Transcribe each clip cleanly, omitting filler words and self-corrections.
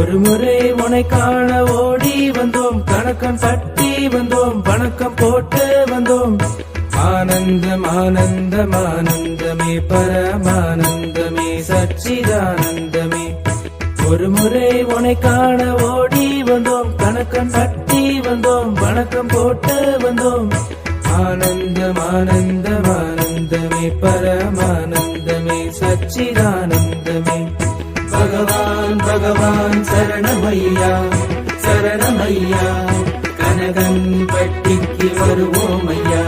ஒரு முறை உனை காண ஓடி வந்தோம், கணக்கம் தட்டி வந்தோம், வணக்கம் போட்டு வந்தோம். ஆனந்தம் ஆனந்தம் ஆனந்தமே பரமானந்தமே சச்சிதானந்தமே. ஒரு முறை உனை காண ஓடி வந்தோம், கணக்கம் தட்டி வந்தோம், வணக்கம் போட்டு வந்தோம். ஆனந்தம் ஆனந்தம் ஆனந்தமே பரமானந்தமே சச்சிதானந்தமே. பகவான் பகவான் சரணமையா சரணமையா, கனகன் பட்டிக்கு வருவோமையா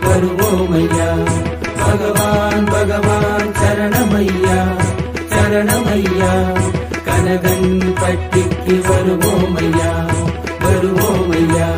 வருவோமையா. பகவான் பகவான் சரணமையா சரணமையா, கனகன் பட்டிக்கு வருவோமையா வருவோமையா.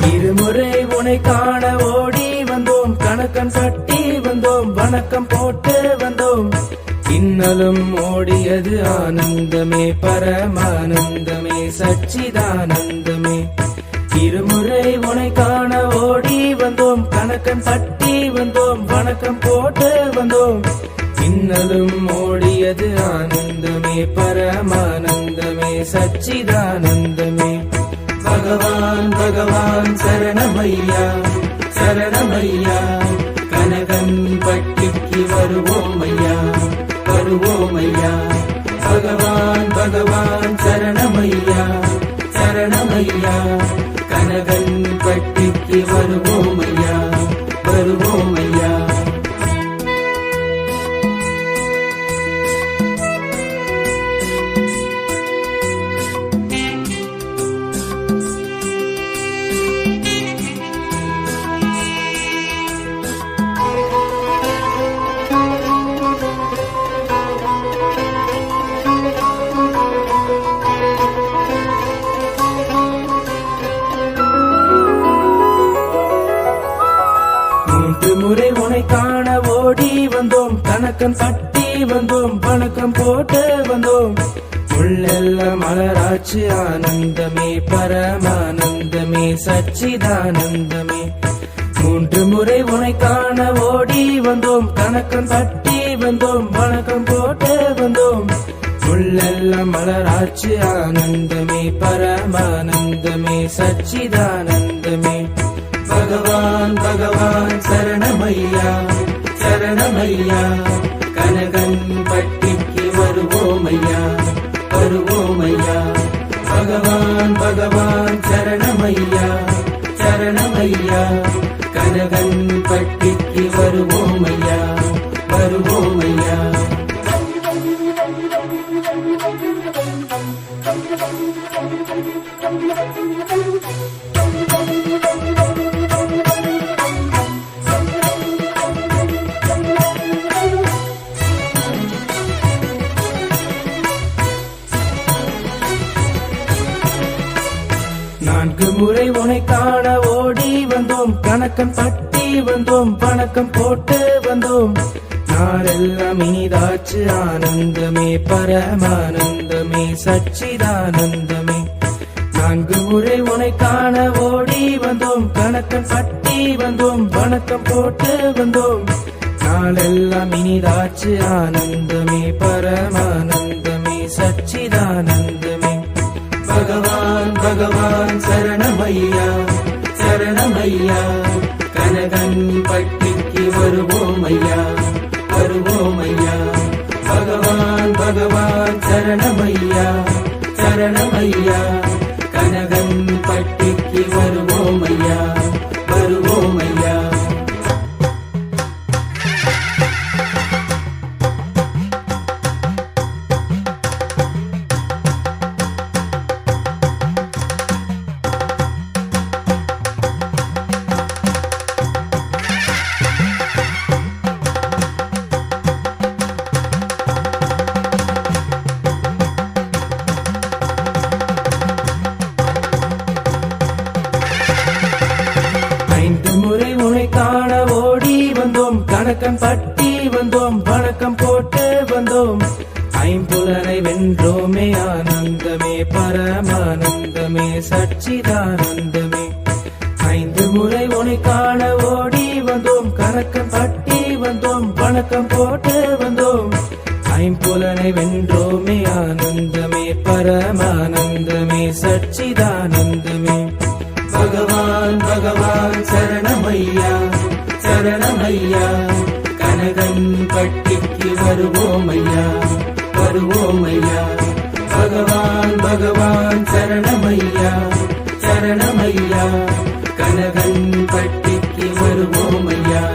இருமுறை உனை காண ஓடி வந்தோம், கணக்கம் தட்டி வந்தோம், வணக்கம் போட்டு வந்தோம். இன்னலும் ஓடியது ஆனந்தமே பரமானந்தமே சச்சிதானந்தமே. இருமுறை உனை காண ஓடி வந்தோம், கணக்கம் தட்டி வந்தோம், வணக்கம் போட்டு வந்தோம். இன்னலும் ஓடியது ஆனந்தமே பரமானந்தமே சச்சிதானந்தமே. பகவான் பகவான் சரணமையா சரணமையா, கனகன் பட்டிக்கு வருவோமையா வருவோமையா. பகவான் பகவான் சரணமையா சரணமையா, கனகன் பட்டிக்கு வருவோமையா வருவோமையா. முறை உனை காண ஓடி வந்தோம், கணக்கம் தட்டி வந்தோம், வணக்கம் போட்டு வந்தோம். உள்ளெல்லாம் மலராட்சி ஆனந்தமே பரமானந்தமே சச்சிதானந்தமே. மூன்று முறை உனை காண ஓடி வந்தோம், கணக்கம் தட்டி வந்தோம், வணக்கம் போட்டு வந்தோம். உள்ளெல்லாம் மலராட்சி ஆனந்தமே பரமானந்தமே சச்சிதானந்தமே. பகவான் பகவான் சரணமையா சரணமையா, கனகன் பட்டிக்கு வருவோமையா வருவோமையா. பகவான் பகவான் சரணமையா சரணமையா, கனகன் பட்டிக்கு வருவோமையா வருவோமையா. நான்கு முறை உனை காண ஓடி வந்தோம், கணக்கம் தட்டி வந்தோம், வணக்கம் போட்டு வந்தோம். நாளெல்லாம் இனிதாச்சு ஆனந்தமே பரமானந்தமே சச்சிதானந்தமே. நான்கு முறை உனை காண ஓடி வந்தோம், கணக்கம் தட்டி வந்தோம், வணக்கம் போட்டு வந்தோம். நாளெல்லாம் இனிதாச்சு ஆனந்தமே பரமானந்தமே சச்சிதானந்தமே. பகவான் பகவான் சரணமையா சரணமையா, கனகன் பட்டிக்கு வருவோமையா வருவோமையா. பகவான் பகவான் சரணமையா சரணமையா, கனகன் பட்டிக்கு வருவோமையா வருவோமையா. உனை காண ஓடி வந்தோம், கணக்கன் பட்டி வந்தோம், வணக்கம் போட்டு வந்தோம். ஐம்புலனை வென்றோமே, ஆனந்தமே பரமானந்தமே சச்சிதானந்தமே. 5 முறை உனை காண ஓடி வந்தோம், கணக்கன் பட்டி வந்தோம், வணக்கம் போட்டு வந்தோம். ஐம்புலனை வென்றோமே, ஆனந்தமே பரமானந்தமே சச்சிதானந்தமே. பகவான் பகவான் சரணமையா சரணமையா, கனகன் பட்டிக்கு வருவோமையா வருவோமையா. பகவான் பகவான் சரணமையா சரணமையா, கனகன் பட்டிக்கு வருவோமையா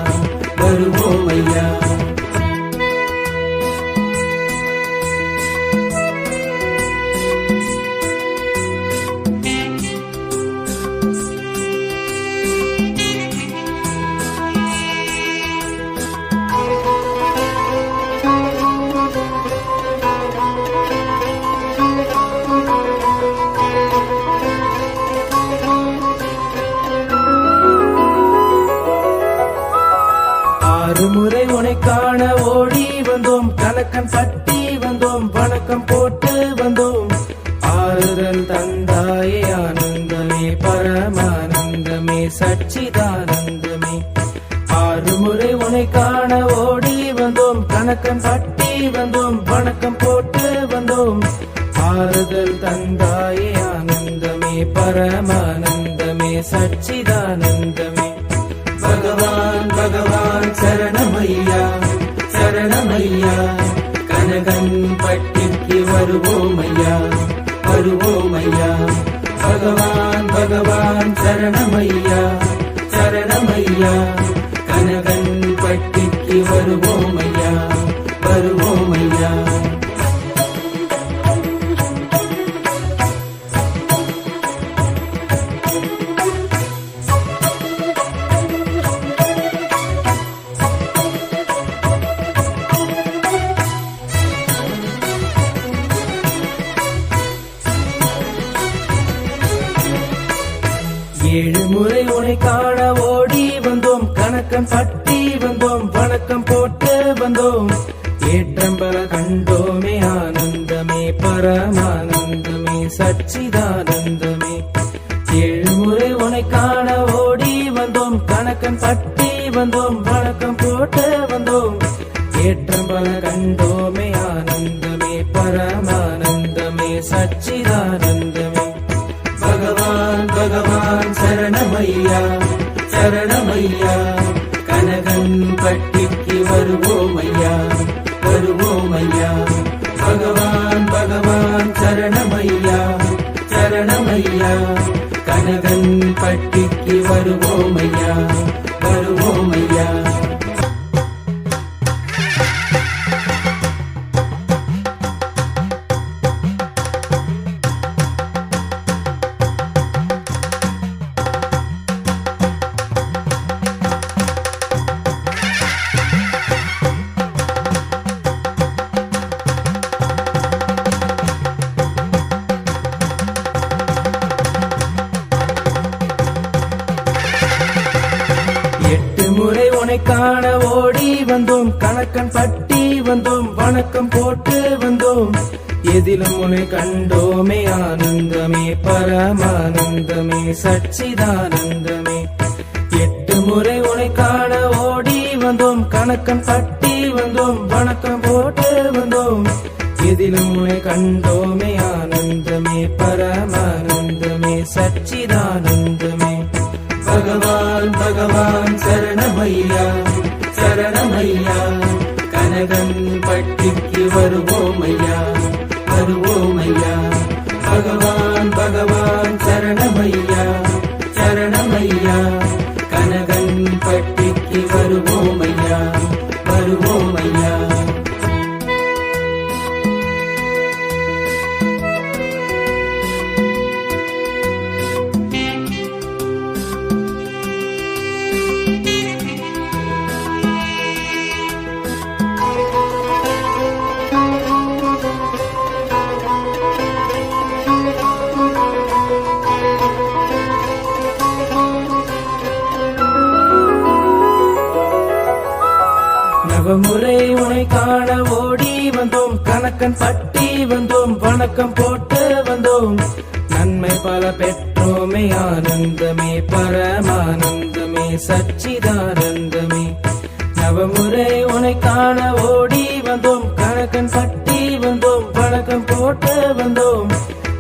வருவோமையா. முறை உனை காண ஓடி வந்தோம், கணக்கன் பட்டி வந்தோம், வணக்கம் போட்டு வந்தோம். ஆறுதல் தந்தாயே, ஆனந்தமே பரமானந்தமே சச்சிதானந்தமே. 6 முறை உனை காண ஓடி வந்தோம், கணக்கன் பட்டி வந்தோம், வணக்கம் போட்டு வந்தோம். ஆறுதல் தந்தாயே, ஆனந்தமே பரமானந்தமே சச்சிதானந்தமே. பகவான் பகவான் சரணமையா சரணமையா, கனகன் பட்டிக்கு வருவோமையா வருவோமையா. பகவான் பகவான் சரணமையா சரணமையா, கனகன் பட்டிக்கு வருவோமையா வருவோமையா. ஏழு முறை உனை காண ஓடி வந்தோம், கணக்கன் பட்டி வந்தோம், வணக்கம் போட்டு வந்தோம். ஏற்றம்பல கண்டோமே, ஆனந்தமே பரமானந்தமே சச்சிதானந்தமே. 7 முறை உனை காண ஓடி வந்தோம், கணக்கன் பட்டி வந்தோம், வணக்கம் போட்டு வந்தோம். ஏற்றம்பல கண்டோமே, ஆனந்தமே பரமானந்தமே சச்சிதானந்தமே. பகவான் பகவான் சரணமையா சரணமையா, கனகன் பட்டிக்கு வருவோமையா வருவோமையா. பகவான் பகவான் சரணமையா சரணமையா, கனகன் பட்டிக்கு வருவோமையா வருவோமையா. முறை உனை காண ஓடி வந்தோம், கணக்கன் பட்டி வந்தோம், வணக்கம் போட்டு வந்தோம். எதிலும் உனை கண்டோமே, ஆனந்தமே பரமானந்தமே சச்சிதானந்தமே. 8 முறை உனை காண ஓடி வந்தோம், கணக்கன் பட்டி வந்தோம், வணக்கம் போட்டு வந்தோம். எதிலும் உனை கண்டோமே, ஆனந்தமே பரமானந்தமே சச்சிதானந்தமே. பகவான் பகவான் சரணமையா சரணமையா, கனகன் பட்டிக்கு வருவோமையா வருவோமையா. பகவான் பகவான் சரணமையா சரணமையா, கனகன் பட்டிக்கு வருவோமையா வருவோமையா. நவமுறை உனை காண ஓடி வந்தோம், கணக்கன் பட்டி வந்தோம், வணக்கம் போட்டு வந்தோம். நன்மை பல பெற்றோமே, ஆனந்தமே பரமானந்தமே சச்சிதானந்தமே. நவமுறை உனை காண ஓடி வந்தோம், கணக்கன் பட்டி வந்தோம், வணக்கம் போட்டு வந்தோம்.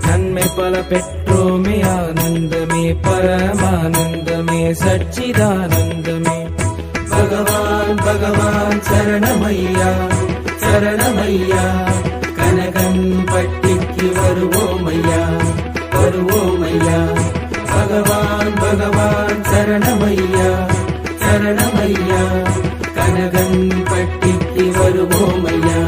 நன்மை பல பெற்றோமே, ஆனந்தமே பரமானந்தமே சச்சிதானந்தமே. பகவான் பகவான் சரணமையா சரணமையா, கனகன் பட்டிக்கு வருவோமையா வருவோமையா. பகவான் பகவான் சரணமையா சரணமையா, கனகன் பட்டிக்கு வருவோமையா.